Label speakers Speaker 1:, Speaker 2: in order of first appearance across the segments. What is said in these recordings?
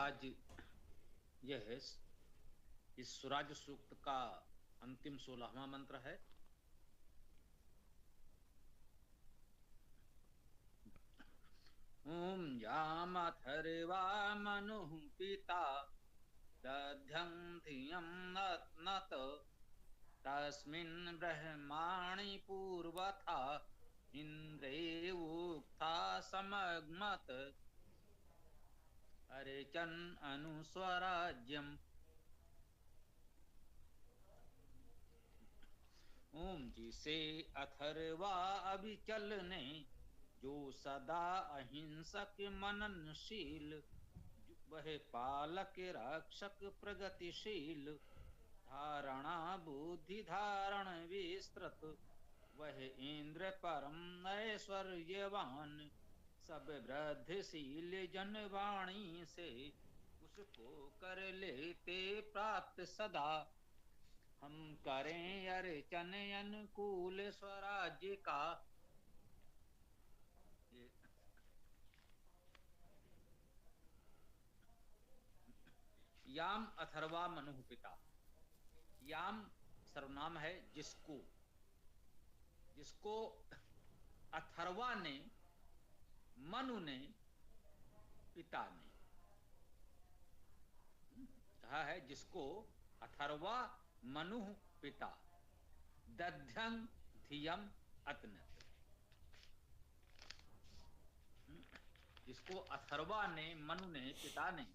Speaker 1: आज यह है इस स्वराज सूक्त का अंतिम 16वां मंत्र है। ओम यामथर्वा मनुः पिता दध्यं धियं नत तस्मिन् ब्रह्माणि पूर्वथा इंद्रे उक्था समग्मत अरेचन अनुस्वराज्यम्। ओम जी से अथर्वा अभिचल ने जो सदा अहिंसक मननशील वह पालक रक्षक प्रगतिशील धारणा बुद्धि धारण विस्तृत वह इंद्र परम ऐश्वर्यवान सब वृद्धिशील जनवाणी से उसको कर लेते प्राप्त सदा हम करें अर्चन अनुकूल स्वराज्य का। याम अथर्वा मनु पिता। याम सर्वनाम है जिसको, जिसको अथर्वा ने, मनु ने, पिता ने कहा है। जिसको अथर्वा मनु पिता दध्यं धियम अतनत। जिसको अथर्वा ने, मनु ने, पिता ने।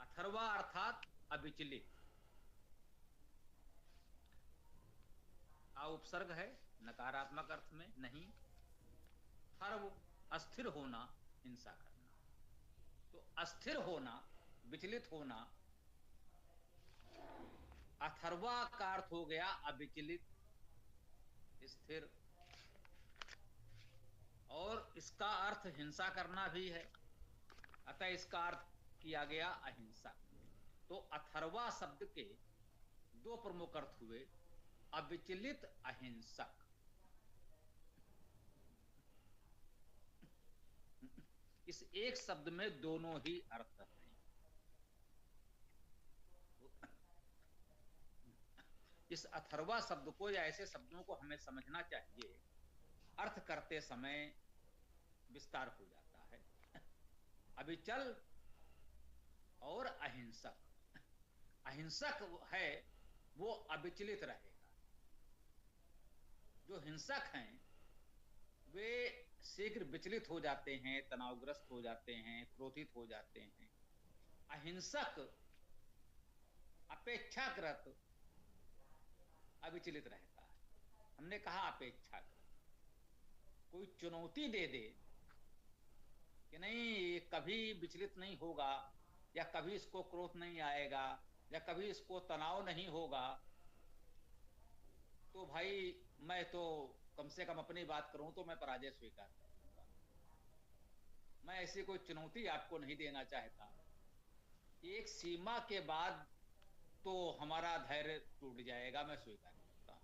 Speaker 1: अथर्वा अर्थात अविचलित। आ उपसर्ग है नकारात्मक अर्थ में नहीं। थर्व अस्थिर होना, हिंसा करना। तो अस्थिर होना, विचलित होना। अथर्वा का अर्थ हो गया अविचलित, स्थिर। और इसका अर्थ हिंसा करना भी है, अतः इसका अर्थ किया गया अहिंसा। तो अथर्वा शब्द के दो प्रमुख अर्थ हुए, अविचलित, अहिंसक। इस एक शब्द में दोनों ही अर्थ हैं। इस अथर्वा शब्द को या ऐसे शब्दों को हमें समझना चाहिए। अर्थ करते समय विस्तार हो जाता है। अविचल और अहिंसक। अहिंसक है वो अविचलित रहेगा। जो हिंसक हैं वे शीघ्र विचलित हो जाते हैं, तनावग्रस्त हो जाते हैं, क्रोधित हो जाते हैं। अहिंसक अपेक्षाकृत अविचलित रहता है। हमने कहा अपेक्षाकृत। कोई चुनौती दे दे कि नहीं ये कभी विचलित नहीं होगा, या कभी इसको क्रोध नहीं आएगा, या कभी इसको तनाव नहीं होगा, तो भाई मैं तो कम से कम अपनी बात करूं तो मैं पराजय स्वीकार करूंगा। मैं ऐसी कोई चुनौती आपको नहीं देना चाहता। एक सीमा के बाद तो हमारा धैर्य टूट जाएगा, मैं स्वीकार करता हूं।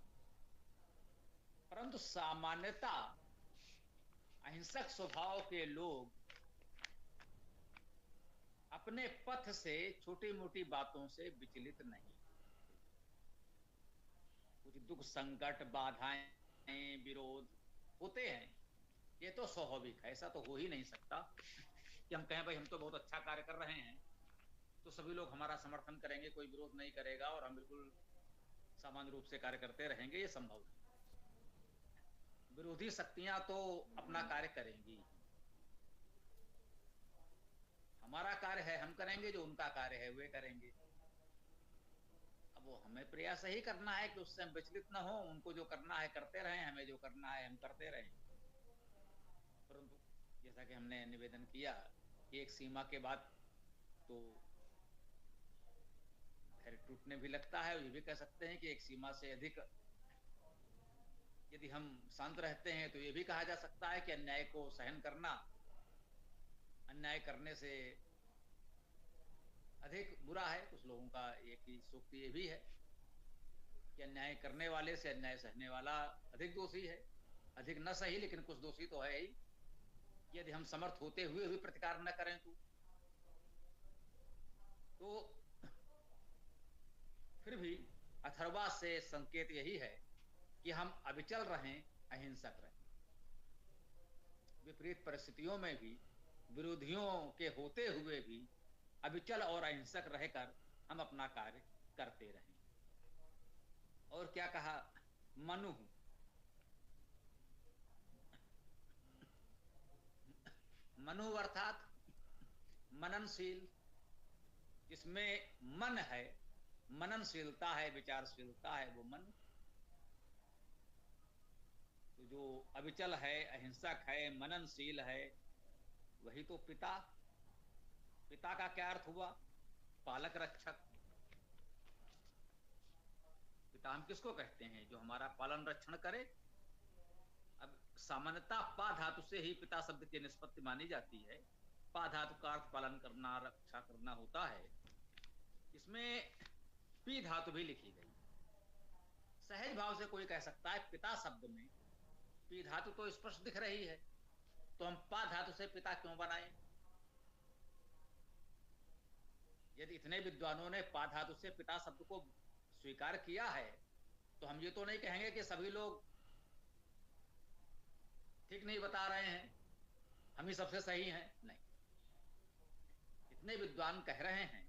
Speaker 1: परंतु सामान्यता अहिंसक स्वभाव के लोग अपने पथ से छोटी मोटी बातों से विचलित नहीं। कुछ दुख संकट बाधाएं विरोध होते हैं, ये तो स्वाभाविक है। ऐसा तो हो ही नहीं सकता कि हम कहें भाई हम तो बहुत अच्छा कार्य कर रहे हैं तो सभी लोग हमारा समर्थन करेंगे, कोई विरोध नहीं करेगा और हम बिल्कुल सामान्य रूप से कार्य करते रहेंगे। ये संभव नहीं। विरोधी शक्तियां तो अपना कार्य करेंगी। हमारा कार्य है हम करेंगे, जो उनका कार्य है वे करेंगे। अब वो हमें प्रयास ही करना है कि उससे हम विचलित न हो। उनको जो करना है करते रहें, हमें जो करना है हम करते रहें। परंतु जैसा कि हमने निवेदन किया कि एक सीमा के बाद तो धैर्य टूटने भी लगता है। और ये भी कह सकते हैं कि एक सीमा से अधिक यदि हम शांत रहते हैं तो ये भी कहा जा सकता है कि अन्याय को सहन करना अन्याय करने से अधिक बुरा है। कुछ लोगों का एक ही सूक्ति ये भी है कि अन्याय करने वाले से अन्याय सहने वाला अधिक दोषी है। अधिक न सही लेकिन कुछ दोषी तो है ही। यदि हम समर्थ होते हुए भी प्रतिकार न करें तो तो फिर भी अथर्वा से संकेत यही है कि हम अविचल रहें, अहिंसक रहें। विपरीत परिस्थितियों में भी, विरोधियों के होते हुए भी अविचल और अहिंसक रहकर हम अपना कार्य करते रहें। और क्या कहा? मनु, मनु अर्थात मननशील, जिसमें मन है, मननशीलता है, विचारशीलता है, वो मन। तो जो अविचल है, अहिंसक है, मननशील है, वही तो पिता। पिता का क्या अर्थ हुआ? पालक रक्षक। पिता हम किसको कहते हैं? जो हमारा पालन रक्षण करे। अब सामान्यतः पा धातु से ही पिता शब्द की निष्पत्ति मानी जाती है। पा धातु का अर्थ पालन करना, रक्षा करना होता है। इसमें पी धातु भी लिखी गई। सहज भाव से कोई कह सकता है पिता शब्द में पी धातु तो स्पष्ट दिख रही है, तो हम पा धातु से पिता क्यों बनाएं? यदि इतने विद्वानों ने पा धातु से पिता शब्द को स्वीकार किया है, तो हम ये तो नहीं कहेंगे कि सभी लोग ठीक नहीं बता रहे हैं, हम ही सबसे सही हैं। नहीं, इतने विद्वान कह रहे हैं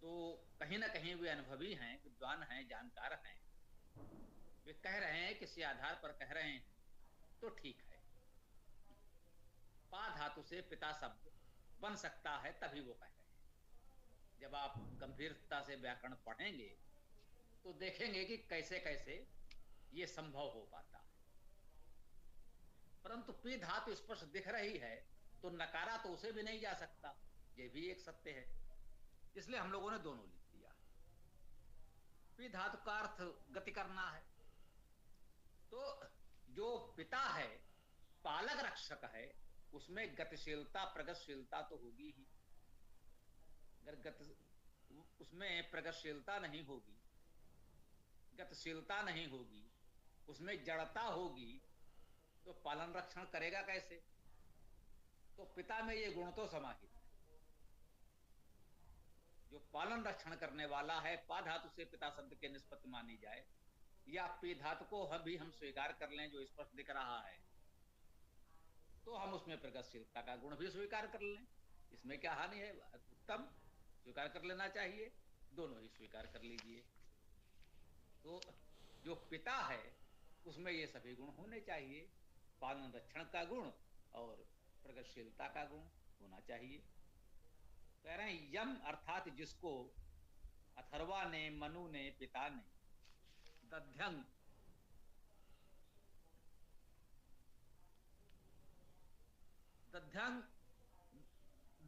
Speaker 1: तो कहीं ना कहीं वे अनुभवी हैं, विद्वान हैं, जानकार हैं। वे कह रहे हैं, किसी आधार पर कह रहे हैं, तो ठीक है। पा धातु से पिता शब्द बन सकता है, तभी वो कह रहे हैं। जब आप गंभीरता से व्याकरण पढ़ेंगे तो देखेंगे कि कैसे कैसे ये संभव हो पाता है। परंतु पी धातु स्पष्ट दिख रही है, तो नकारा तो उसे भी नहीं जा सकता, ये भी एक सत्य है। इसलिए हम लोगों ने दोनों लिख दिया। पी धातु का अर्थ गति करना है, तो जो पिता है, पालक रक्षक है, उसमें गतिशीलता, प्रगतिशीलता तो होगी ही। अगर उसमें प्रगतिशीलता नहीं होगी, गतिशीलता नहीं होगी, उसमें जड़ता होगी, तो पालन रक्षण करेगा कैसे? तो पिता में ये गुण तो समाहित है। जो पालन रक्षण करने वाला है, पा धातु से पिता शब्द के निष्पत्ति मानी जाए, या पी धातु को हम स्वीकार कर लें जो स्पष्ट दिख रहा है, तो हम उसमें प्रगतिशीलता का गुण भी स्वीकार कर लें। इसमें क्या हानि है? उत्तम, स्वीकार कर लेना चाहिए, दोनों ही स्वीकार कर लीजिए। तो जो पिता है उसमें ये सभी गुण होने चाहिए, पालन रक्षण का गुण और प्रगतिशीलता का गुण होना चाहिए। कह रहे हैं यम अर्थात जिसको अथर्वा ने, मनु ने, पिता ने दध्यंग, दध्यंग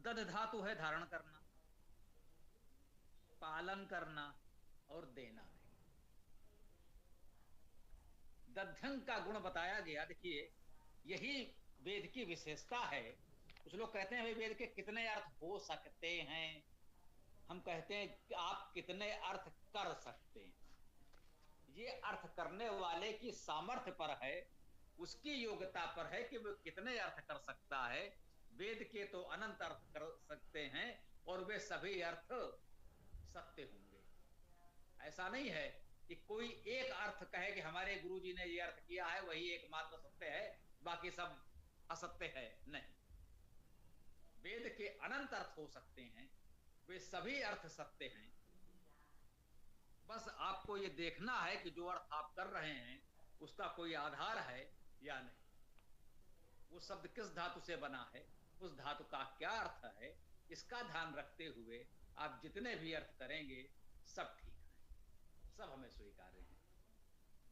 Speaker 1: दध धातु है धारण करना, पालन करना और देना नहीं। दध्यंग का गुण बताया गया। देखिए, यही वेद की विशेषता है। कुछ लोग कहते हैं भाई वेद के कितने अर्थ हो सकते हैं? हम कहते हैं कि आप कितने अर्थ कर सकते हैं। ये अर्थ करने वाले की सामर्थ्य पर है, उसकी योग्यता पर है कि वो कितने अर्थ कर सकता है। वेद के तो अनंत अर्थ कर सकते हैं और वे सभी अर्थ सत्य होंगे। ऐसा नहीं है कि कोई एक अर्थ कहे कि हमारे गुरुजी ने ये अर्थ किया है, वही एकमात्र सत्य है, बाकी सब असत्य है। नहीं, वेद के अनंत अर्थ हो सकते हैं, वे सभी अर्थ सत्य हैं। बस आपको ये देखना है कि जो अर्थ आप कर रहे हैं उसका कोई आधार है या नहीं, वो शब्द किस धातु से बना है, उस धातु का क्या अर्थ है, इसका ध्यान रखते हुए आप जितने भी अर्थ करेंगे सब ठीक है, सब हमें स्वीकार्य है।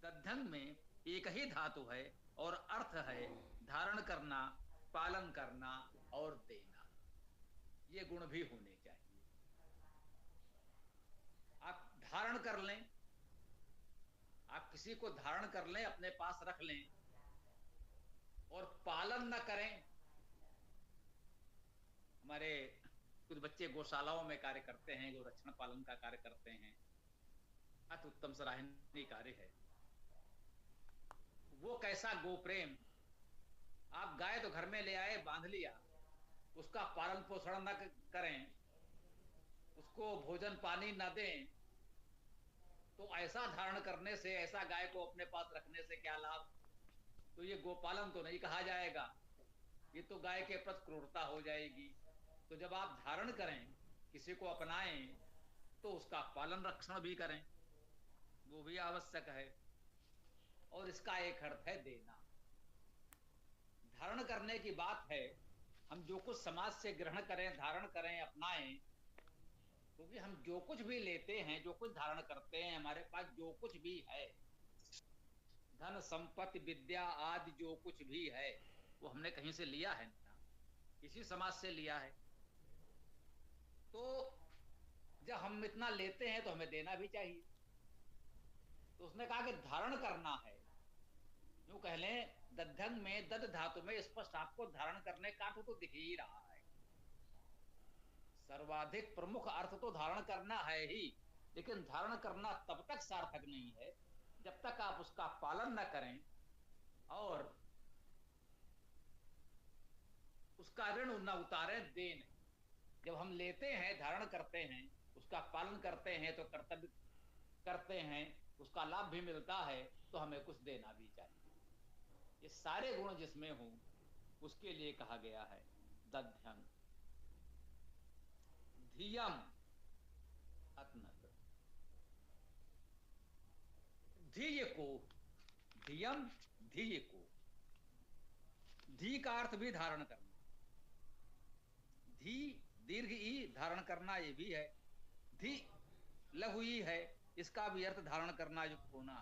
Speaker 1: दध्यंग में एक ही धातु है और अर्थ है धारण करना, पालन करना और देना। ये गुण भी होने चाहिए। आप धारण कर लें, आप किसी को धारण कर लें, अपने पास रख लें और पालन न करें। हमारे कुछ बच्चे गौशालाओं में कार्य करते हैं, गौ रक्षण पालन का कार्य करते हैं, अति उत्तम सराहनीय कार्य है। वो कैसा गो प्रेम! आप गाय तो घर में ले आए, बांध लिया, उसका पालन पोषण न करें उसको भोजन पानी न दें तो ऐसा धारण करने से, ऐसा गाय को अपने पास रखने से क्या लाभ? तो ये गोपालन तो नहीं कहा जाएगा, ये तो गाय के प्रति क्रूरता हो जाएगी। तो जब आप धारण करें, किसी को अपनाएं, तो उसका पालन रक्षण भी करें, वो भी आवश्यक है। और इसका एक अर्थ है देना। धारण करने की बात है, हम जो कुछ समाज से ग्रहण करें, धारण करें, अपनाएं, क्योंकि हम जो कुछ भी लेते हैं, जो कुछ धारण करते हैं, हमारे पास जो कुछ भी है, धन संपत्ति विद्या आदि जो कुछ भी है, वो हमने कहीं से लिया है ना, इसी समाज से लिया है। तो जब हम इतना लेते हैं तो हमें देना भी चाहिए। तो उसने कहा कि धारण करना है, यूं कह लें दध्यंग में, दद धातु में स्पष्ट आपको धारण करने का तो दिख ही रहा है। सर्वाधिक प्रमुख अर्थ तो धारण करना है ही, लेकिन धारण करना तब तक सार्थक नहीं है जब तक आप उसका पालन न करें और उसका ऋण न उतारें, दे नहीं। जब हम लेते हैं, धारण करते हैं, उसका पालन करते हैं, तो कर्तव्य करते हैं, उसका लाभ भी मिलता है, तो हमें कुछ देना भी चाहिए। ये सारे गुण जिसमें हों उसके लिए कहा गया है दध्यंग। धियम अतनत, धीय को, धियम धीय को, धी का अर्थ भी धारण करना, धी दीर्घ ई धारण करना, ये भी है। धी लघु ई है, इसका भी अर्थ धारण करना, युक्त होना।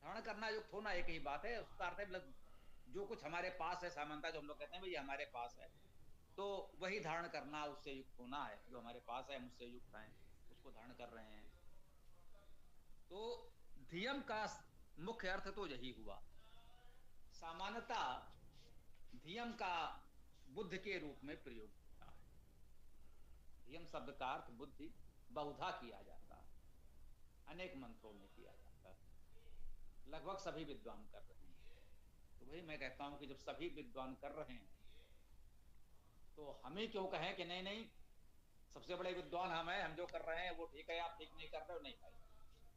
Speaker 1: धारण करना युक्त होना एक ही बात है, उसका अर्थ है जो कुछ हमारे पास है, सामान्यतः जो हम लोग कहते हैं भाई हमारे पास है, तो वही धारण करना, उससे युक्त होना है। जो हमारे पास है, हम उससे युक्त हैं, उसको धारण कर रहे हैं। तो धियम का मुख्य अर्थ तो यही हुआ। सामान्यतः धियम का बुद्ध के रूप में प्रयोग होता है। धियम शब्द का अर्थ बुद्धि बहुधा किया जाता है, अनेक मंत्रों में किया जाता है, लगभग सभी विद्वान कर रहे हैं। तो वही मैं कहता हूं कि जब सभी विद्वान कर रहे हैं तो हम ही क्यों कहें कि नहीं नहीं सबसे बड़े विद्वान हम हैं, हम जो कर रहे हैं वो ठीक है, आप ठीक नहीं कर रहे हो। नहीं भाई,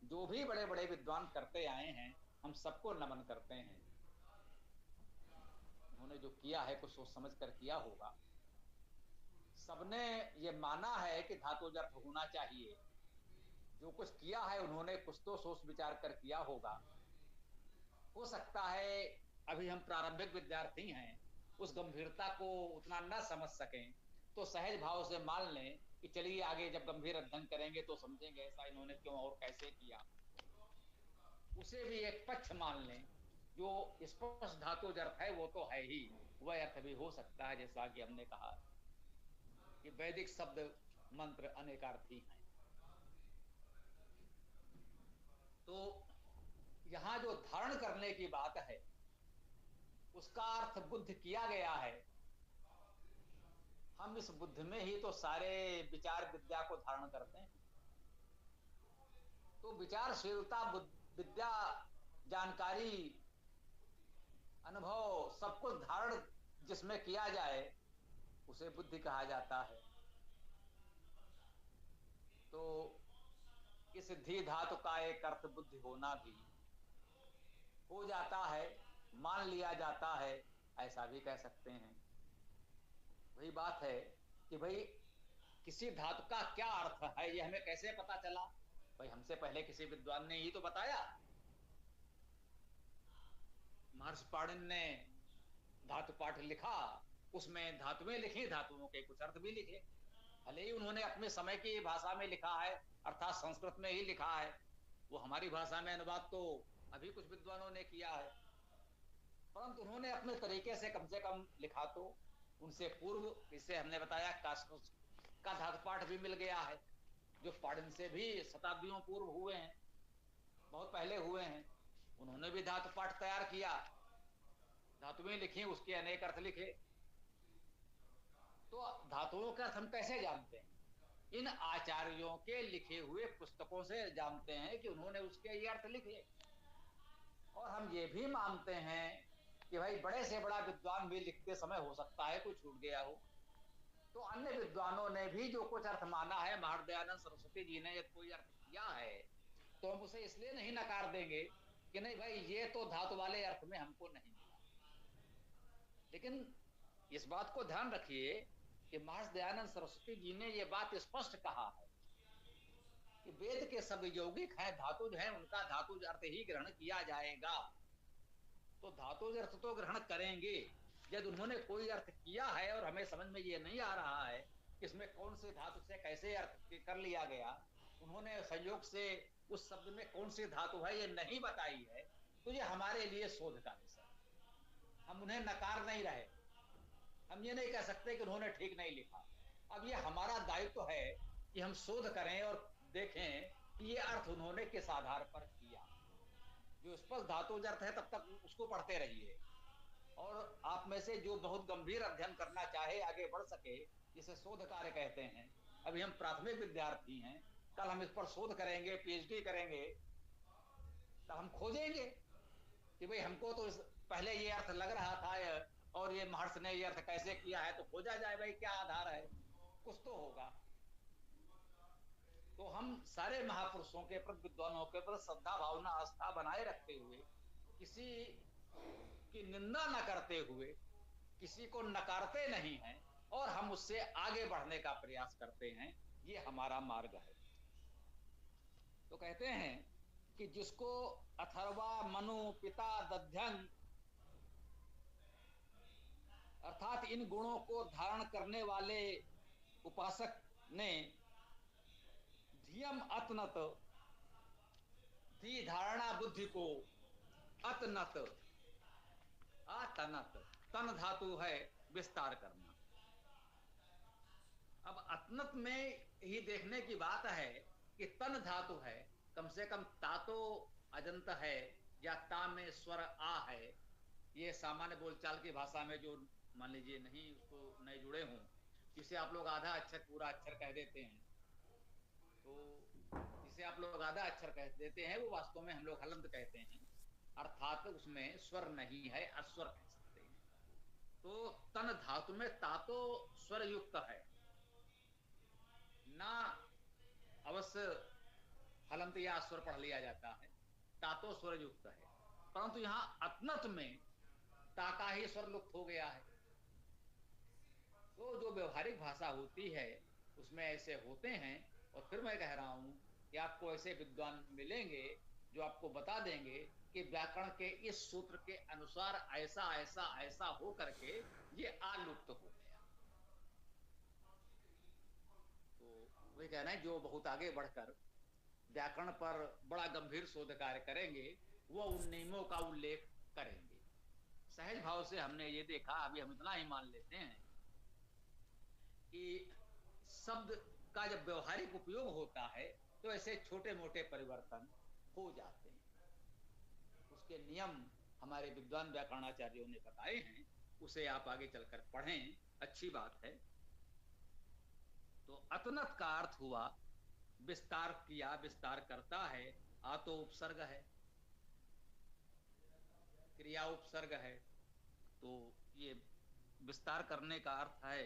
Speaker 1: जो भी बड़े बड़े विद्वान करते आए हैं, हम सबको नमन करते हैं। उन्होंने जो किया है कुछ सोच समझ कर किया होगा। सबने ये माना है कि धातु अर्थ होना चाहिए। जो कुछ किया है उन्होंने कुछ तो सोच विचार कर किया होगा। हो सकता है अभी हम प्रारंभिक विद्यार्थी हैं, उस गंभीरता को उतना न समझ सकें, तो सहज भाव से मान लें कि चलिए आगे जब गंभीर अध्ययन करेंगे तो समझेंगे ऐसा इन्होंने क्यों और कैसे किया। उसे भी एक पक्ष मान लें। जो स्पष्ट धातु अर्थ है वो तो है ही, वह अर्थ भी हो सकता है, जैसा कि हमने कहा कि वैदिक शब्द मंत्र अनेकार्थी हैं। तो यहां जो धारण करने की बात है उसका अर्थ बुद्ध किया गया है। हम इस बुद्ध में ही तो सारे विचार विद्या को धारण करते हैं। तो विचारशीलता, विद्या, जानकारी, अनुभव, सब कुछ धारण जिसमें किया जाए उसे बुद्धि कहा जाता है। तो इस धी धातु का एक अर्थ बुद्धि होना भी हो जाता है, मान लिया जाता है, ऐसा भी कह सकते हैं। वही बात है कि भाई किसी धातु का क्या अर्थ है, ये हमें कैसे पता चला? भाई हमसे पहले किसी विद्वान ने ही तो बताया। महर्षि पाणिनि ने धातु पाठ लिखा, उसमें धातुएं लिखी, धातुओं के कुछ अर्थ भी लिखे। भले ही उन्होंने अपने समय की भाषा में लिखा है, अर्थात संस्कृत में ही लिखा है, वो हमारी भाषा में अनुवाद तो अभी कुछ विद्वानों ने किया है, परंतु उन्होंने अपने तरीके से कम लिखा। तो उनसे पूर्व, इससे हमने बताया का धातु पाठ भी मिल गया है, जो पाणिनि से भी शताब्दियों पूर्व हुए हैं, बहुत पहले हुए हैं। उन्होंने भी धातु पाठ तैयार किया, धातुएं लिखी, उसके अनेक अर्थ लिखे। तो धातुओं का अर्थ हम कैसे जानते हैं? इन आचार्यों के लिखे हुए पुस्तकों से जानते हैं कि उन्होंने उसके ये अर्थ लिखे। और हम ये भी मानते हैं कि भाई बड़े से बड़ा विद्वान भी लिखते समय हो सकता है कोई छूट गया हो, तो अन्य विद्वानों ने भी जो कुछ अर्थ माना है, महर्षि दयानंद सरस्वती जी ने यदि कोई अर्थ किया है तो हम उसे इसलिए नहीं नकार देंगे कि नहीं भाई ये तो धातु वाले अर्थ में हमको नहीं मिला। लेकिन इस बात को ध्यान रखिए कि महर्षि दयानंद सरस्वती जी ने यह बात स्पष्ट कहा है कि वेद के सब यौगिक हैं, धातुज हैं, उनका धातुज अर्थ ही ग्रहण किया जाएगा। तो धातुज अर्थ तो ग्रहण करेंगे। यदि उन्होंने कोई अर्थ किया है और हमें समझ में ये नहीं आ रहा है कि इसमें कौन से धातु से कैसे अर्थ कर लिया गया, उन्होंने संयोग से उस शब्द में कौन सी धातु है ये नहीं बताई है, तो ये हमारे लिए शोध का विषय, हम उन्हें नकार नहीं रहे। हम ये नहीं कह सकते कि उन्होंने ठीक नहीं लिखा। अब ये हमारा दायित्व तो है कि हम शोध करें और देखें कि ये अर्थ उन्होंने किस आधार पर किया। जो स्पष्ट धातु अर्थ है तब तक उसको पढ़ते रहिए, और आप में से जो बहुत गंभीर अध्ययन करना चाहे, आगे बढ़ सके, जिसे शोध कार्य कहते हैं। अभी हम प्राथमिक विद्यार्थी हैं, कल हम इस पर शोध करेंगे, पीएचडी करेंगे, तब हम खोजेंगे कि भाई हमको तो पहले ये अर्थ लग रहा था और ये महर्षि ने ये अर्थ कैसे किया है, तो खोजा जाए भाई क्या आधार है, कुछ तो होगा। तो हम सारे महापुरुषों के प्रति, विद्वानों के प्रति श्रद्धा भावना आस्था बनाए रखते हुए, किसी की निंदा न करते हुए, किसी को नकारते नहीं हैं, और हम उससे आगे बढ़ने का प्रयास करते हैं। ये हमारा मार्ग है। तो कहते हैं कि जिसको अथर्वा, मनु, पिता, दध्यंग अर्थात इन गुणों को धारण करने वाले उपासक ने धियम अतनत, धी धारणा बुद्धि को, अतनत आतनत, तन धातु है विस्तार करना। अब अतनत में ही देखने की बात है कि तन धातु है, कम से कम ता तो अजंत है, या ता में स्वर आ है। ये सामान्य बोलचाल की भाषा में जो मान लीजिए नहीं उसको नहीं जुड़े हों, जिसे आप लोग आधा अक्षर पूरा अक्षर कह देते हैं, तो जिसे आप लोग आधा अक्षर कह देते हैं वो वास्तव में हम लोग हलंत कहते हैं, अर्थात उसमें स्वर नहीं है, अस्वर कह सकते हैं। तो तन धातु में ता तो स्वर युक्त है ना, अवश्य हलंत या स्वर पढ़ लिया जाता है, ता तो स्वर युक्त है, परंतु यहां अतनत में ता का ही स्वर लुप्त हो गया है। तो जो व्यवहारिक भाषा होती है उसमें ऐसे होते हैं। और फिर मैं कह रहा हूं कि आपको ऐसे विद्वान मिलेंगे जो आपको बता देंगे कि व्याकरण के इस सूत्र के अनुसार ऐसा ऐसा ऐसा हो करके ये आलुप्त हो गया। तो वही कहना है, जो बहुत आगे बढ़कर व्याकरण पर बड़ा गंभीर शोध कार्य करेंगे वो उन नियमों का उल्लेख करेंगे। सहज भाव से हमने ये देखा, अभी हम इतना ही मान लेते हैं कि शब्द का जब व्यवहारिक उपयोग होता है तो ऐसे छोटे मोटे परिवर्तन हो जाते हैं। उसके नियम हमारे विद्वान व्याकरणाचार्यों ने बताए हैं, उसे आप आगे चलकर पढ़ें, अच्छी बात है। तो अतनत का अर्थ हुआ विस्तार किया, विस्तार करता है। आ तो उपसर्ग है, क्रिया उपसर्ग है, तो ये विस्तार करने का अर्थ है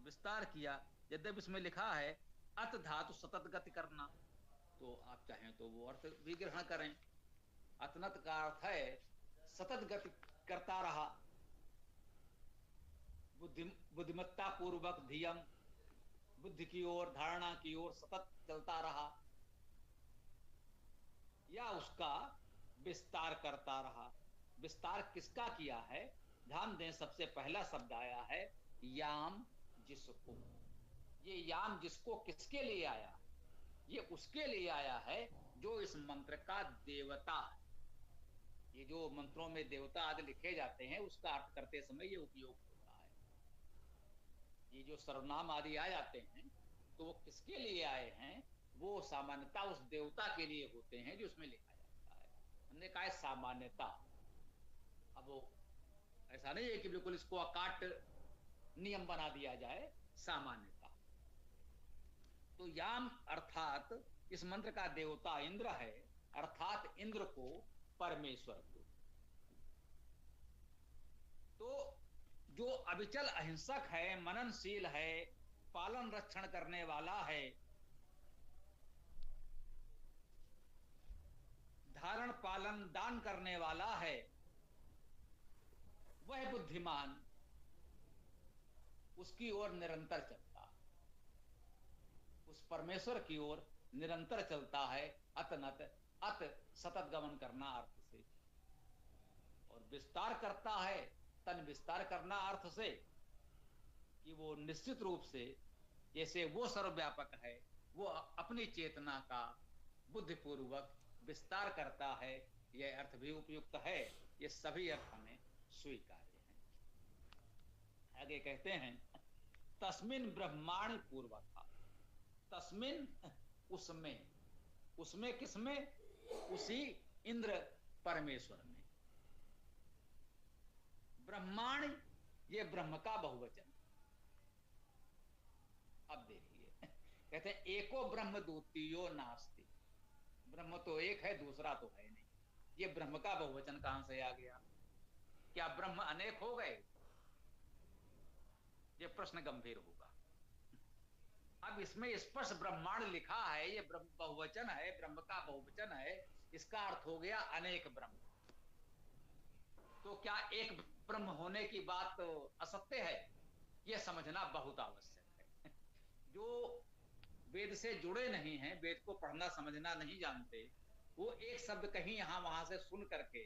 Speaker 1: विस्तार किया। यद्यपि इसमें लिखा है अत धातु सतत गति करना, तो आप चाहें तो वो अर्थ भी ग्रहण करें। अतनत का अर्थ है सतत गति करता रहा, बुद्धिमत्ता पूर्वक धियम, बुद्धि की ओर, धारणा की ओर सतत चलता रहा, या उसका विस्तार करता रहा। विस्तार किसका किया है? ध्यान दें, सबसे पहला शब्द आया है याम जिसको। ये याम जिसको किसके लिए आया? ये उसके लिए आया है जो इस मंत्र का देवता है। ये जो मंत्रों में देवता आदि लिखे जाते हैं उसका अर्थ करते समय ये उपयोग होता है। ये जो सर्वनाम आदि आ जाते हैं तो वो किसके लिए आए हैं? वो सामान्यता उस देवता के लिए होते हैं जो उसमें लिखा जाता है। हमने कहा है सामान्यता। अब वो ऐसा नहीं है कि बिल्कुल इसको अकाट नियम बना दिया जाए, सामान्यता। तो याम अर्थात इस मंत्र का देवता इंद्र है, अर्थात इंद्र को, परमेश्वर को। तो जो अविचल अहिंसक है, मननशील है, पालन रक्षण करने वाला है, धारण पालन दान करने वाला है, वह बुद्धिमान उसकी ओर निरंतर चलता है, उस परमेश्वर की ओर निरंतर चलता है, अतनत अत सतत गमन करना अर्थ से, और विस्तार करता है, तन विस्तार करना अर्थ से, कि वो निश्चित रूप से जैसे वो सर्वव्यापक है, वो अपनी चेतना का बुद्धिपूर्वक विस्तार करता है, यह अर्थ भी उपयुक्त है। ये सभी अर्थ हमें स्वीकार्य हैं। आगे कहते हैं तस्मिन ब्रह्मांड पूर्वक, तस्मिन उसमें, उसमें किसमें? उसी इंद्र परमेश्वर में। ब्रह्मांड ये ब्रह्म का बहुवचन। अब देखिए कहते हैं एको ब्रह्म द्वितीयो नास्ति, ब्रह्म तो एक है, दूसरा तो है नहीं। ये ब्रह्म का बहुवचन कहां से आ गया? क्या ब्रह्म अनेक हो गए? ये प्रश्न गंभीर होगा। अब इसमें स्पष्ट ब्रह्मांड लिखा है, ये ब्रह्म बहुवचन है, ब्रह्म का बहुवचन है, इसका अर्थ हो गया अनेक ब्रह्म। तो क्या एक ब्रह्म होने की बात असत्य है? यह समझना बहुत आवश्यक है। जो वेद से जुड़े नहीं हैं, वेद को पढ़ना समझना नहीं जानते, वो एक शब्द कहीं यहां वहां से सुन करके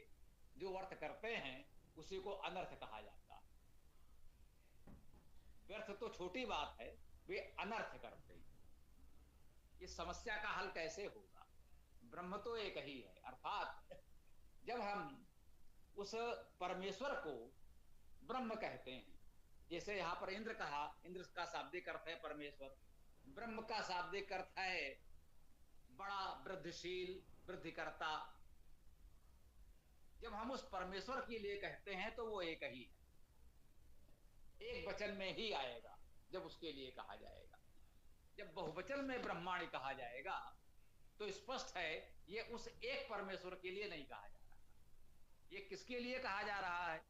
Speaker 1: जो अर्थ करते हैं उसी को अनर्थ कहा जाता है। व्यर्थ तो छोटी बात है, वे अनर्थ करते हैं। इस समस्या का हल कैसे होगा? ब्रह्म तो एक ही है, अर्थात जब हम उस परमेश्वर को ब्रह्म कहते हैं, जैसे यहां पर इंद्र कहा, इंद्र का शाब्दिक अर्थ है परमेश्वर, ब्रह्म का शाब्दिक अर्थ है बड़ा, वृद्धिशील, वृद्धिकर्ता। जब हम उस परमेश्वर के लिए कहते हैं तो वो एक ही है, एक वचन में ही आएगा जब उसके लिए कहा जाएगा। जब बहुवचन में ब्रह्मांड कहा जाएगा तो स्पष्ट है ये उस एक परमेश्वर के लिए नहीं कहा जा रहा, ये किसके लिए कहा जा रहा है?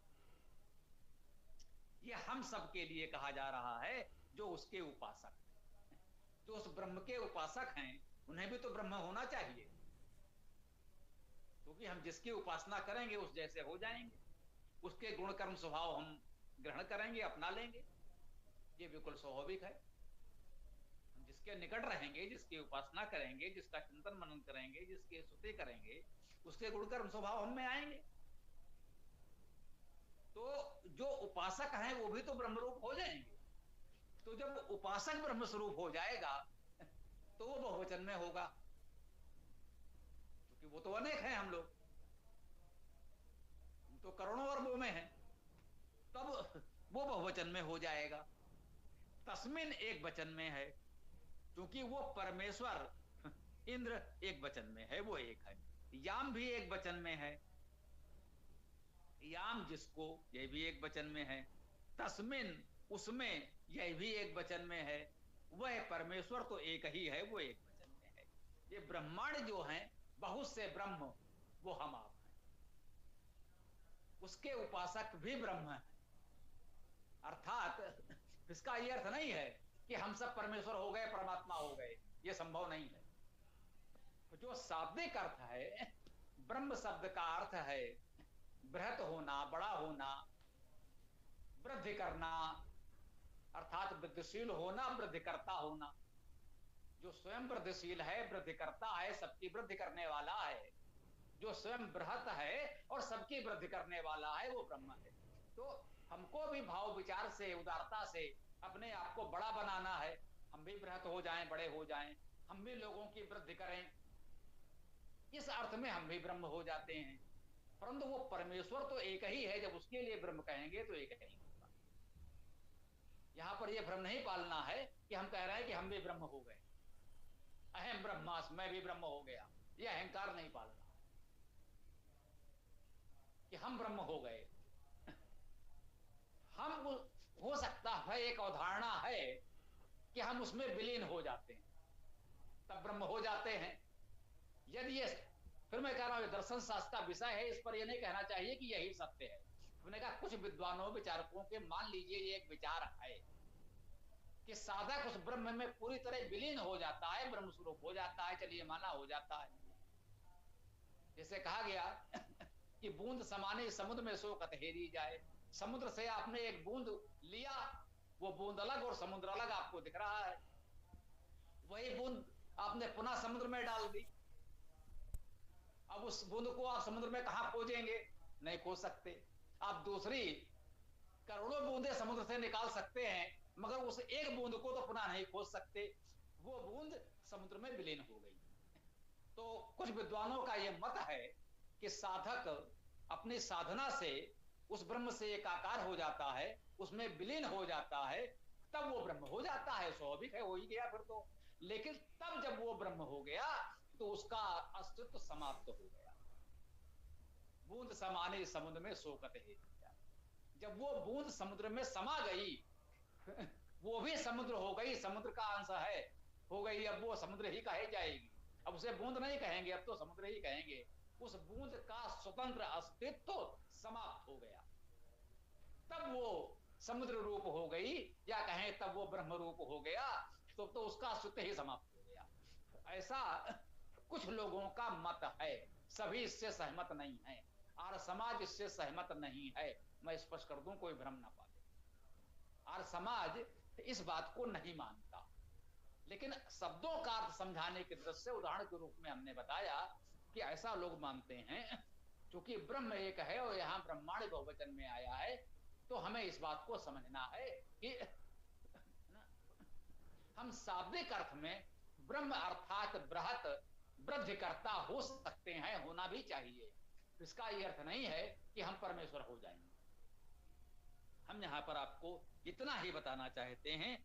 Speaker 1: ये हम सब के लिए कहा जा रहा है जो उसके उपासक हैं, जो उस ब्रह्म के उपासक हैं, उन्हें भी तो ब्रह्म होना चाहिए, क्योंकि हम जिसकी उपासना करेंगे उस जैसे हो जाएंगे, उसके गुण कर्म स्वभाव हम ग्रहण करेंगे, अपना लेंगे। ये बिल्कुल स्वाभाविक है। हम जिसके निकट रहेंगे, जिसकी उपासना करेंगे, जिसका चिंतन मनन करेंगे, जिसकी स्तुति करेंगे, उसके गुण कर्म स्वभाव हम में आएंगे। तो जो उपासक हैं वो भी तो ब्रह्मरूप हो जाएंगे। तो जब उपासक ब्रह्म स्वरूप हो जाएगा तो वो बहुवचन में होगा, क्योंकि वो तो अनेक हैं, हम लोग तो करोड़ों अरबों में हैं, तब वो बहुवचन में हो जाएगा। तस्मिन एक वचन में है, क्योंकि वो परमेश्वर इंद्र एक वचन में है, वो एक है। याम भी एक वचन में है, याम जिसको, यह भी एक वचन में है। तस्मिन उसमें, यह भी एक वचन में है। वह परमेश्वर तो एक ही है, वो एक वचन में है। ये ब्रह्मांड जो है, बहुत से ब्रह्म, वो हम आप हैं, उसके उपासक भी ब्रह्म हैं। अर्थात इसका यह अर्थ नहीं है कि हम सब परमेश्वर हो गए, परमात्मा हो गए, यह संभव नहीं है। जो शाब्दिक अर्थ है, ब्रह्म शब्द का अर्थ है बृहत होना, बड़ा होना, वृद्धि करना, अर्थात वृद्धिशील होना, वृद्धिकर्ता होना। जो स्वयं वृद्धिशील है, वृद्धिकर्ता है, सबकी वृद्धि करने वाला है, जो स्वयं बृहत है और सबकी वृद्धि करने वाला है, वो ब्रह्म है। तो हमको भी भाव विचार से, उदारता से अपने आप को बड़ा बनाना है, हम भी बृहत हो जाएं, बड़े हो जाएं, हम भी लोगों की वृद्धि करें, इस अर्थ में हम भी ब्रह्म हो जाते हैं। परंतु वो परमेश्वर तो एक ही है, जब उसके लिए ब्रह्म कहेंगे तो एक ही होगा। यहां पर यह भ्रम नहीं पालना है कि हम कह रहे हैं कि हम भी ब्रह्म हो गए, अहम ब्रह्मास, मैं भी ब्रह्म हो गया, यह अहंकार नहीं पालना कि हम ब्रह्म हो गए। हम हो सकता है, एक अवधारणा है कि हम उसमें विलीन हो जाते हैं, तब ब्रह्म हो जाते हैं। यदि ये, फिर मैं कह रहा हूं, दर्शन शास्त्र का विषय है, इस पर यह नहीं कहना चाहिए कि यही सत्य है। हमने कहा कुछ विद्वानों विचारकों के मान लीजिए ये एक विचार है कि साधक उस ब्रह्म में पूरी तरह विलीन हो जाता है, ब्रह्म स्वरूप हो जाता है, चलिए माना हो जाता है। जैसे कहा गया कि बूंद समाने समुद्र में सो कतहेरी जाए, समुद्र से आपने एक बूंद लिया, वो बूंद अलग और समुद्र अलग आपको दिख रहा है, वही बूंद आपने पुनः समुद्र में डाल दी, अब उस बूंद को आप समुद्र में कहां खोजेंगे? नहीं खोज सकते। आप दूसरी करोड़ों बूंदे समुद्र से निकाल सकते हैं, मगर उस एक बूंद को तो पुनः नहीं खोज सकते, वो बूंद समुद्र में विलीन हो गई। तो कुछ विद्वानों का यह मत है कि साधक अपनी साधना से उस ब्रह्म से एकाकार हो जाता है, उसमें विलीन हो जाता है, तब वो ब्रह्म हो जाता है। स्वाभाविक है, हो ही गया फिर तो। लेकिन तब जब वो ब्रह्म हो गया तो उसका अस्तित्व समाप्त हो गया। बूंद समाने समुद्र में सोकत है, जब वो बूंद समुद्र में समा गई वो भी समुद्र हो गई, समुद्र का अंश है, हो गई, अब वो समुद्र ही कहे जाएगी, अब उसे बूंद नहीं कहेंगे, अब तो समुद्र ही कहेंगे। उस बूंद का स्वतंत्र अस्तित्व समाप्त हो गया, तब वो समुद्र रूप हो गई, या कहें तब वो ब्रह्म रूप हो गया, तो उसका अस्तित्व ही समाप्त हो गया। ऐसा कुछ लोगों का मत है, सभी इससे सहमत नहीं है, आर्य समाज इससे सहमत नहीं है। मैं स्पष्ट कर दूं, कोई भ्रम ना पाले, आर्य समाज इस बात को नहीं मानता। लेकिन शब्दों का अर्थ समझाने की दृष्टि से उदाहरण के रूप में हमने बताया कि ऐसा लोग मानते हैं क्योंकि ब्रह्म एक है और यहां ब्रह्मांड बहुवचन में आया है, तो हमें इस बात को समझना है कि हम शाब्दिक अर्थ में ब्रह्म अर्थात बृहत वृद्धिकर्ता हो सकते हैं, होना भी चाहिए। इसका यह अर्थ नहीं है कि हम परमेश्वर हो जाएंगे। हम यहां पर आपको इतना ही बताना चाहते हैं,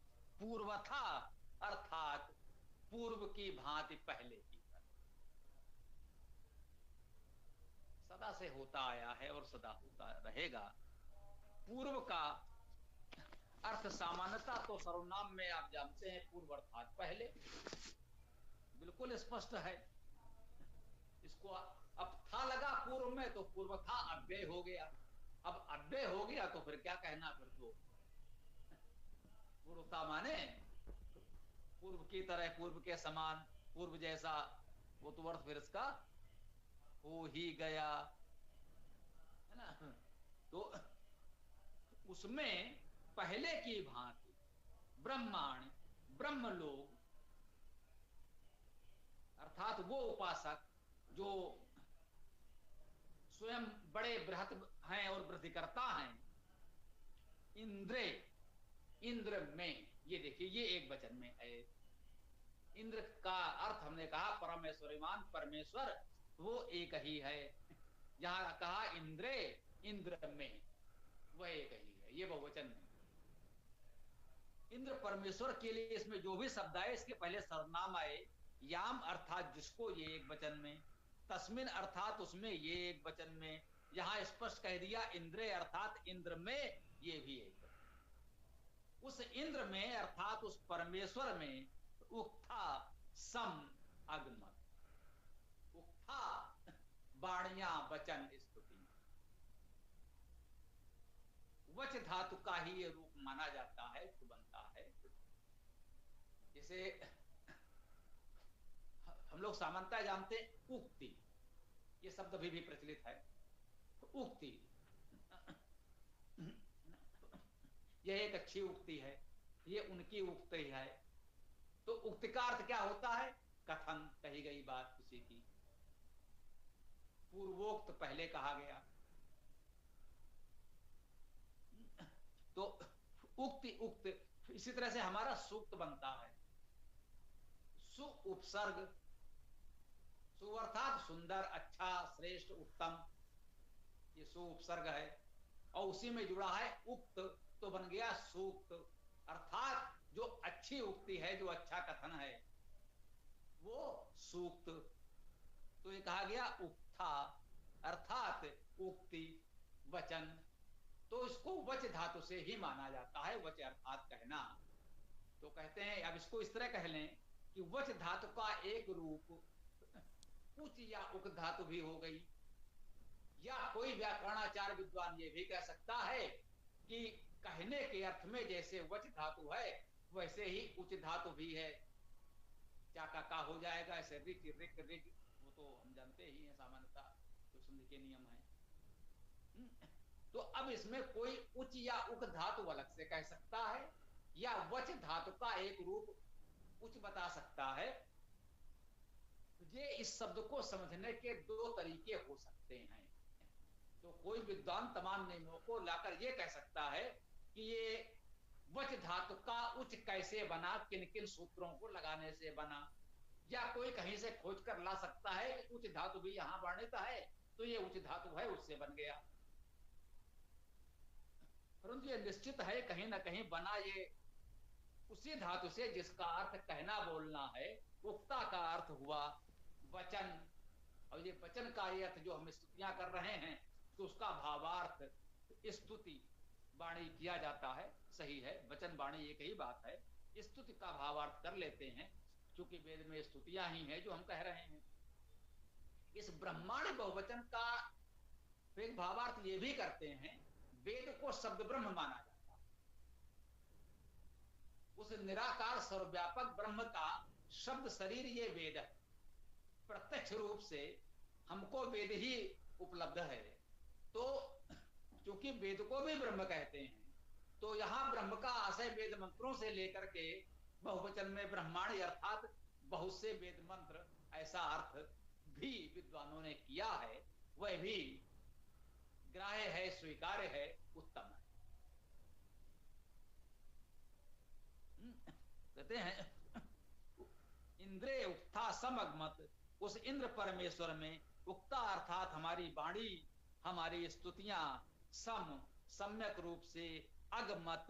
Speaker 1: पूर्वथा अर्थात पूर्व की भांति पहले की तरह सदा से होता आया है और सदा होता रहेगा। पूर्व का अर्थ सामान्यता तो सर्वनाम में आप जानते हैं, पूर्व अर्थात पहले, बिल्कुल स्पष्ट है। इसको अब था लगा पूर्व में, तो पूर्व था अव्यय हो गया, अब अव्यय हो गया तो फिर क्या कहना, फिर तो पूर्वता माने पूर्व की तरह, पूर्व के समान, पूर्व जैसा, वो तो अर्थ फिर इसका हो ही गया है ना। तो उसमें पहले की भांति ब्रह्मांड, ब्रह्मलोक अर्थात वो उपासक जो स्वयं बड़े बृहत हैं और वृद्धिकर्ता हैं, इंद्र, इंद्र में, ये देखिए ये एक वचन में है। इंद्र का अर्थ हमने कहा परमेश्वरीमान, परमेश्वर वो एक ही है। जहां कहा इंद्र, इंद्र में, वह एक ही है, ये बहुवचन में। इंद्र परमेश्वर के लिए इसमें जो भी शब्द आए, इसके पहले सर्वनाम आए, याम अर्थात जिसको, ये एक वचन में, तस्मिन अर्थात उसमें, ये एक वचन में, यहां स्पष्ट कह दिया इंद्र अर्थात इंद्र में, ये भी एक वचन। उस इंद्र में अर्थात उस परमेश्वर में उक्था सम अगमत, उक्था वाणियां वचन स्तुति, वच धातु का ही ये रूप माना जाता है, तो बनता है। जैसे हम लोग सामान्यतः जानते हैं उक्ति, ये शब्द अभी भी प्रचलित है, तो उक्ति यह एक अच्छी उक्ति है, ये उनकी उक्ति है। तो उक्ति का अर्थ क्या होता है? कथन, कही गई बात किसी की, पूर्वोक्त पहले कहा गया। तो उक्ति, उक्त, इसी तरह से हमारा सूक्त बनता है, सु उपसर्ग, सु अर्थात सुंदर, अच्छा, श्रेष्ठ, उत्तम, ये सु उपसर्ग है, और उसी में जुड़ा है उक्त, तो बन गया सूक्त, अर्थात जो अच्छी उक्ति है, जो अच्छा कथन है, वो सूक्त। तो ये कहा गया उक्था अर्थात उक्ति, वचन, तो इसको वच धातु से ही माना जाता है, वच अर्थात कहना। तो कहते हैं, अब इसको इस तरह कह लें कि वच धातु का एक रूप उच या उक धातु भी हो गई, या कोई व्याकरणाचार्य विद्वान ये भी कह सकता है कि कहने के अर्थ में जैसे वच धातु है वैसे ही उच धातु भी है। चाका का हो जाएगा, ऐसे रिक रिक रिक, वो तो हम जानते ही हैं सामान्यतः, तो संधि के नियम है। तो अब इसमें कोई उच या उक धातु अलग से कह सकता है या वच धातु का एक रूप उच बता सकता है। ये इस शब्द को समझने के दो तरीके हो सकते हैं। तो कोई विद्वान तमाम नियमों को लाकर ये कह सकता है कि ये वच धातु का उच कैसे बना, किन किन सूत्रों को लगाने से बना, या कोई कहीं से खोज कर ला सकता है कि उच धातु भी यहां वर्णित है तो ये उच धातु है, उससे बन गया। परंतु ये निश्चित है कहीं ना कहीं बना ये उसी धातु से जिसका अर्थ कहना बोलना है। उक्ता का अर्थ हुआ वचन, और ये वचन का ये अर्थ जो हम स्तुतियां कर रहे हैं तो उसका भावार्थ स्तुति वाणी किया जाता है। सही है, वचन वाणी एक ही बात है। स्तुति का भावार्थ कर लेते हैं क्योंकि वेद में स्तुतियां ही हैं जो हम कह रहे हैं। इस ब्रह्मांड बहुवचन का एक भावार्थ ये भी करते हैं, वेद को शब्द ब्रह्म माना जाता है। उस निराकार सर्वव्यापक ब्रह्म का शब्द शरीर ये वेद है। प्रत्यक्ष रूप से हमको वेद ही उपलब्ध है। तो क्योंकि वेद को भी ब्रह्म कहते हैं तो यहां ब्रह्म का आशय वेद मंत्रों से लेकर के बहुवचन में ब्रह्मांड अर्थात बहुत से वेद मंत्र, ऐसा अर्थ भी विद्वानों ने किया है। वह भी ग्राह्य है, स्वीकार्य है, उत्तम है। कहते हैं इंद्रे उक्ता समगमत, उस इंद्र परमेश्वर में उक्ता अर्थात हमारी वाणी, हमारी स्तुतियां सम सम्यक रूप से अगमत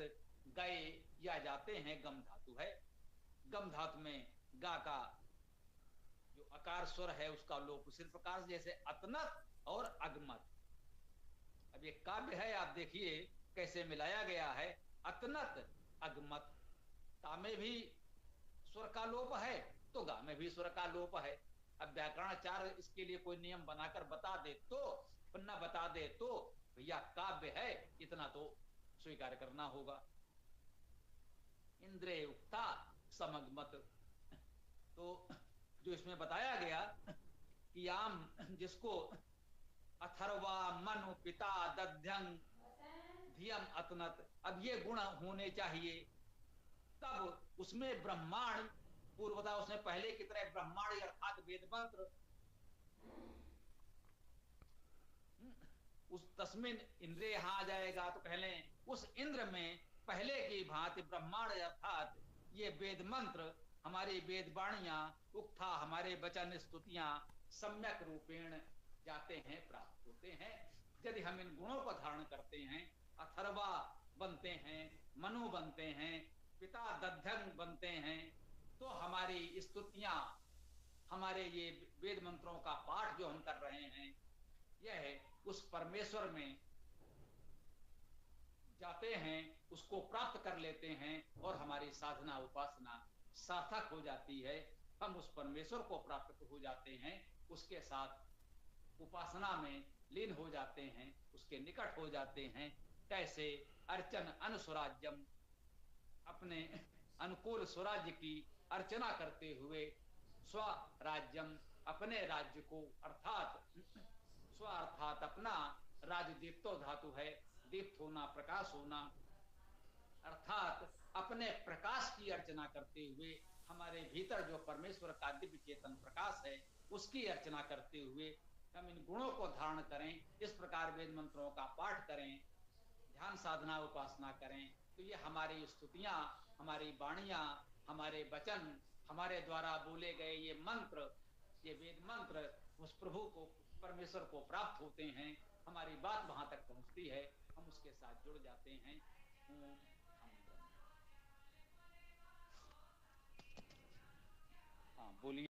Speaker 1: गए या जाते हैं। गम धातु है। गम धातु में गा का जो अकार स्वर है उसका लोप उसी प्रकार जैसे अतनत और अगमत। अब ये काव्य है, आप देखिए कैसे मिलाया गया है। अतनत अगमत, ता में भी स्वर का लोप है तो गा में भी स्वर का लोप है। अब व्याकरणाचार्य इसके लिए कोई नियम बनाकर बता दे तो, न बता दे तो भैया काव्य है, इतना तो स्वीकार करना होगा। इंद्रे उक्ता समगमत, तो जो इसमें बताया गया कि आम जिसको अथर्वा मनु पिता दध्यंग धियम अतनत, अब ये गुण होने चाहिए तब उसमें ब्रह्मांड पूर्वता, उसने पहले की तरह ब्रह्मांड अर्थात वेद मंत्र, उस तस्मिन इंद्रिय यहां आ जाएगा तो कह लें उस इंद्र में पहले की भांति ब्रह्मांड अर्थात ये वेद मंत्र, हमारी वेद वाणियां, उक्था हमारे वचन स्तुतियां सम्यक रूपेण जाते हैं, प्राप्त होते हैं। यदि हम इन गुणों को धारण करते हैं, अथर्वा बनते हैं, मनु बनते हैं, पिता दध्यंग बनते हैं, तो हमारी स्तुतियां, हमारे ये वेद मंत्रों का पाठ जो हम कर रहे हैं यह उस परमेश्वर में जाते हैं, उसको प्राप्त कर लेते हैं और हमारी साधना उपासना सार्थक हो जाती है। हम उस परमेश्वर को प्राप्त हो जाते हैं, उसके साथ उपासना में लीन हो जाते हैं, उसके निकट हो जाते हैं। कैसे अर्चन अनुस्वराज्यम, अपने अनुकूल स्वराज्य की अर्चना करते हुए स्वराज्यम अपने राज्य को, अर्थात स्व अर्थात अपना, राज दीप्तो धातु है, दीप्त होना, प्रकाश होना, अर्थात अपने प्रकाश की अर्चना करते हुए हमारे भीतर जो परमेश्वर का दिव्य चेतन प्रकाश है उसकी अर्चना करते हुए हम इन गुणों को धारण करें। इस प्रकार वेद मंत्रों का पाठ करें, ध्यान साधना उपासना करें, तो ये हमारी स्तुतियां, हमारी वाणियां, हमारे वचन, हमारे द्वारा बोले गए ये मंत्र, ये वेद मंत्र उस प्रभु को, परमेश्वर को प्राप्त होते हैं। हमारी बात वहां तक पहुंचती है, हम उसके साथ जुड़ जाते हैं। हाँ बोलिए।